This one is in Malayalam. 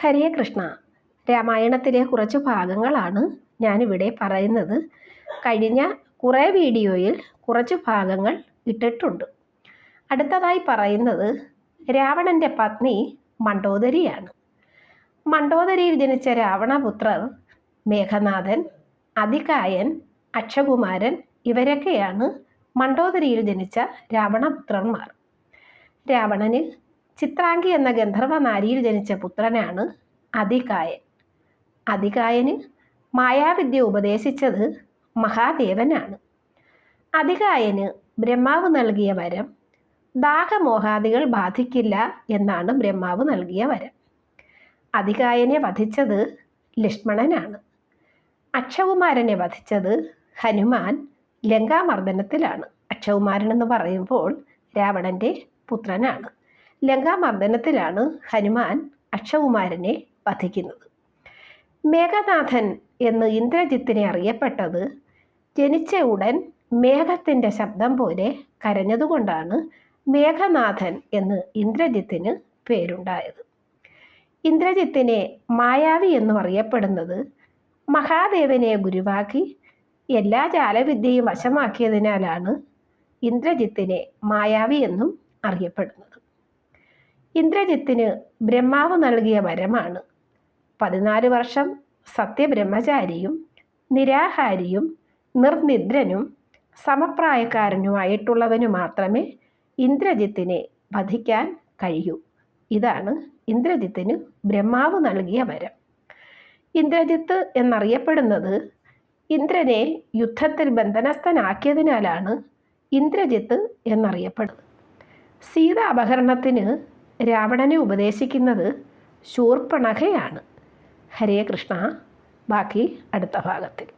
ഹരേ കൃഷ്ണ. രാമായണത്തിലെ കുറച്ച് ഭാഗങ്ങളാണ് ഞാനിവിടെ പറയുന്നത്. കഴിഞ്ഞ കുറേ വീഡിയോയിൽ കുറച്ച് ഭാഗങ്ങൾ ഇട്ടിട്ടുണ്ട്. അടുത്തതായി പറയുന്നത് രാവണൻ്റെ പത്നി മണ്ഡോദരിയാണ്. മണ്ഡോദരിയിൽ ജനിച്ച രാവണപുത്രർ മേഘനാഥൻ, അതികായൻ, അക്ഷകുമാരൻ ഇവരൊക്കെയാണ് മണ്ഡോദരിയിൽ ജനിച്ച രാവണപുത്രന്മാർ. രാവണന് ചിത്രാംഗി എന്ന ഗന്ധർവ നാരിയിൽ ജനിച്ച പുത്രനാണ് അതികായൻ. അതികായന് മായാവിദ്യ ഉപദേശിച്ചത് മഹാദേവനാണ്. അതികായന് ബ്രഹ്മാവ് നൽകിയ വരം ദാഹമോഹാദികൾ ബാധിക്കില്ല എന്നാണ് ബ്രഹ്മാവ് നൽകിയ വരം. അതികായനെ വധിച്ചത് ലക്ഷ്മണനാണ്. അക്ഷകുമാരനെ വധിച്ചത് ഹനുമാൻ ലങ്കാമർദ്ദനത്തിലാണ്. അക്ഷകുമാരൻ എന്ന് പറയുമ്പോൾ രാവണൻ്റെ പുത്രനാണ്. ലങ്കാമർദ്ദനത്തിലാണ് ഹനുമാൻ അക്ഷകുമാരനെ വധിക്കുന്നത്. മേഘനാഥൻ എന്ന് ഇന്ദ്രജിത്തിനെ അറിയപ്പെട്ടത് ജനിച്ച ഉടൻ മേഘത്തിൻ്റെ ശബ്ദം പോലെ കരഞ്ഞതുകൊണ്ടാണ് മേഘനാഥൻ എന്ന് ഇന്ദ്രജിത്തിന് പേരുണ്ടായത്. ഇന്ദ്രജിത്തിനെ മായാവി എന്നും അറിയപ്പെടുന്നത് മഹാദേവനെ ഗുരുവാക്കി എല്ലാ ജാലവിദ്യയും വശമാക്കിയതിനാലാണ് ഇന്ദ്രജിത്തിനെ മായാവി എന്നും അറിയപ്പെടുന്നത്. ഇന്ദ്രജിത്തിന് ബ്രഹ്മാവ് നൽകിയ വരമാണ് 14 വർഷം സത്യബ്രഹ്മചാരിയും നിരാഹാരിയും നിർനിദ്രനും സമപ്രായക്കാരനുമായിട്ടുള്ളവന് മാത്രമേ ഇന്ദ്രജിത്തിനെ വധിക്കാൻ കഴിയൂ. ഇതാണ് ഇന്ദ്രജിത്തിന് ബ്രഹ്മാവ് നൽകിയ വരം. ഇന്ദ്രജിത്ത് എന്നറിയപ്പെടുന്നത് ഇന്ദ്രനെ യുദ്ധത്തിൽ ബന്ധനസ്ഥനാക്കിയതിനാലാണ് ഇന്ദ്രജിത്ത് എന്നറിയപ്പെടുന്നത്. സീത അപഹരണത്തിന് രാവണനെ ഉപദേശിക്കുന്നത് ശൂർപ്പണഖയാണ്. ഹരേ കൃഷ്ണ. ബാക്കി അടുത്ത ഭാഗത്തിൽ.